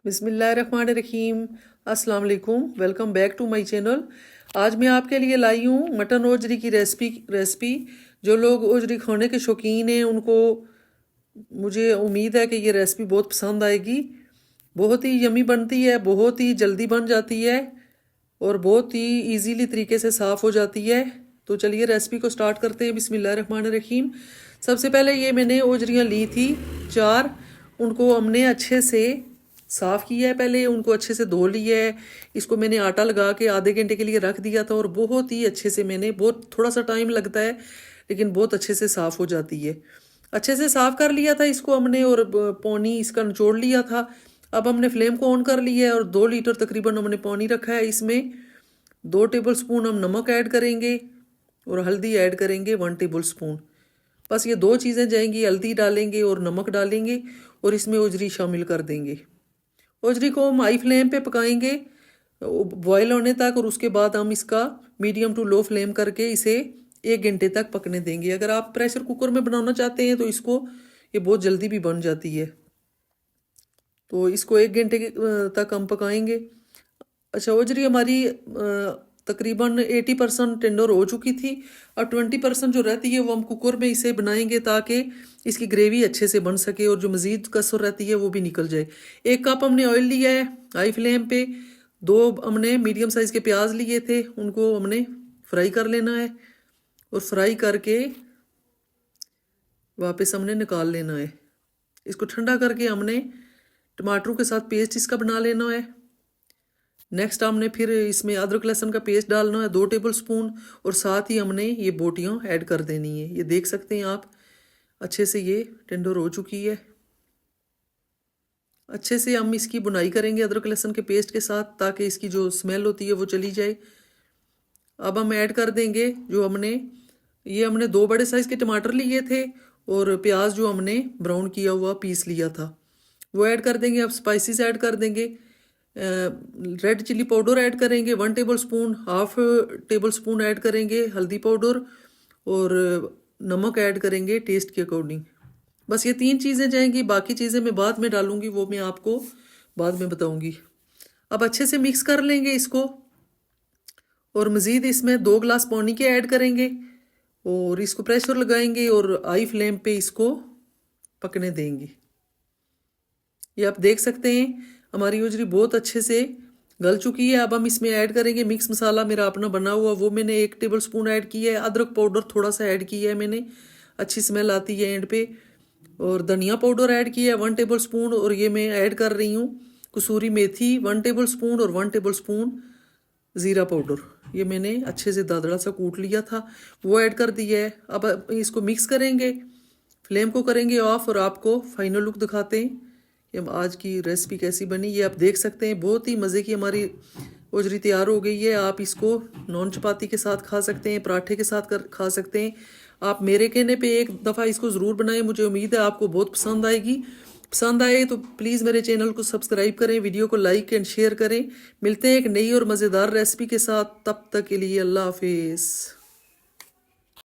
बिस्मिल्लाहिर्रहमानिर्रहीम। अस्सलाम वालेकुम, welcome back to my channel. आज मैं आपके लिए लाई हूँ मटन ओजरी की रेसिपी। जो लोग ओजरी खाने के शौकीन हैं उनको मुझे उम्मीद है कि ये रेसिपी बहुत पसंद आएगी। बहुत ही यमी बनती है, बहुत ही जल्दी बन जाती है और बहुत ही इजीली तरीके से साफ़ हो जाती है। तो चलिए रेसिपी को स्टार्ट करते हैं। बिस्मिल्लाहिर्रहमानिर्रहीम। सबसे पहले ये मैंने ओजरियाँ ली थी 4। उनको हमने अच्छे से साफ़ किया है, पहले उनको अच्छे से धो लिया है। इसको मैंने आटा लगा के आधे घंटे के लिए रख दिया था और बहुत ही अच्छे से मैंने, बहुत थोड़ा सा टाइम लगता है लेकिन बहुत अच्छे से साफ़ हो जाती है। अच्छे से साफ़ कर लिया था इसको हमने और पानी इसका निचोड़ लिया था। अब हमने फ्लेम को ऑन कर लिया है और 2 लीटर तकरीबन हमने पानी रखा है। इसमें 2 टेबल स्पून हम नमक ऐड करेंगे और हल्दी ऐड करेंगे 1 टेबल स्पून। बस ये 2 चीज़ें जाएंगी, हल्दी डालेंगे और नमक डालेंगे और इसमें ओजरी शामिल कर देंगे। ओजरी को हम हाई फ्लेम पे पकाएंगे बॉयल होने तक और उसके बाद हम इसका मीडियम टू लो फ्लेम करके इसे 1 घंटे तक पकने देंगे। अगर आप प्रेशर कुकर में बनाना चाहते हैं तो इसको ये बहुत जल्दी भी बन जाती है। तो इसको 1 घंटे तक हम पकाएंगे। अच्छा, ओजरी हमारी तकरीबन 80% टेंडर हो चुकी थी और 20% जो रहती है वो हम कुकर में इसे बनाएंगे ताकि इसकी ग्रेवी अच्छे से बन सके और जो मज़ीद कसर रहती है वो भी निकल जाए। 1 कप हमने ऑयल लिया है हाई फ्लेम पे। 2 हमने मीडियम साइज़ के प्याज लिए थे, उनको हमने फ्राई कर लेना है और फ्राई करके वापस हमने निकाल लेना है। इसको ठंडा करके हमने टमाटरों के साथ पेस्ट इसका बना लेना है। नेक्स्ट हमने फिर इसमें अदरक लहसुन का पेस्ट डालना है 2 टेबल स्पून और साथ ही हमने ये बोटियाँ ऐड कर देनी है। ये देख सकते हैं आप, अच्छे से ये टेंडर हो चुकी है। अच्छे से हम इसकी बुनाई करेंगे अदरक लहसुन के पेस्ट के साथ ताकि इसकी जो स्मेल होती है वो चली जाए। अब हम ऐड कर देंगे जो हमने 2 बड़े साइज़ के टमाटर लिए थे और प्याज जो हमने ब्राउन किया हुआ पीस लिया था वो ऐड कर देंगे। अब स्पाइसेस ऐड कर देंगे। रेड चिली पाउडर ऐड करेंगे 1 table spoon, 1/2 table spoon add करेंगे हल्दी पाउडर और नमक ऐड करेंगे टेस्ट के अकॉर्डिंग। बस ये 3 चीज़ें जाएंगी, बाकी चीज़ें मैं बाद में डालूंगी, वो मैं आपको बाद में बताऊंगी। अब अच्छे से मिक्स कर लेंगे इसको और मज़ीद इसमें 2 गिलास पानी के ऐड करेंगे और इसको प्रेशर लगाएंगे और हाई फ्लेम पे इसको पकने देंगे। ये आप देख सकते हैं हमारी ओजरी बहुत अच्छे से गल चुकी है। अब हम इसमें ऐड करेंगे मिक्स मसाला मेरा अपना बना हुआ, वो मैंने 1 टेबल स्पून ऐड किया है। अदरक पाउडर थोड़ा सा ऐड किया है मैंने, अच्छी स्मेल आती है एंड पे। और धनिया पाउडर ऐड किया है 1 टेबल स्पून और ये मैं ऐड कर रही हूँ कसूरी मेथी 1 टेबल स्पून और 1 टेबल स्पून ज़ीरा पाउडर। ये मैंने अच्छे से दादड़ा सा कूट लिया था, वो ऐड कर दिया है। अब इसको मिक्स करेंगे, फ्लेम को करेंगे ऑफ और आपको फाइनल लुक दिखाते हैं कि हम आज की रेसिपी कैसी बनी। ये आप देख सकते हैं बहुत ही मज़े की हमारी ओजरी तैयार हो गई है। आप इसको नॉन चपाती के साथ खा सकते हैं, पराठे के साथ खा सकते हैं। आप मेरे कहने पे एक दफ़ा इसको ज़रूर बनाएं, मुझे उम्मीद है आपको बहुत पसंद आएगी। पसंद आए तो प्लीज़ मेरे चैनल को सब्सक्राइब करें, वीडियो को लाइक एंड शेयर करें। मिलते हैं एक नई और मज़ेदार रेसिपी के साथ, तब तक के लिए अल्लाह हाफिज़।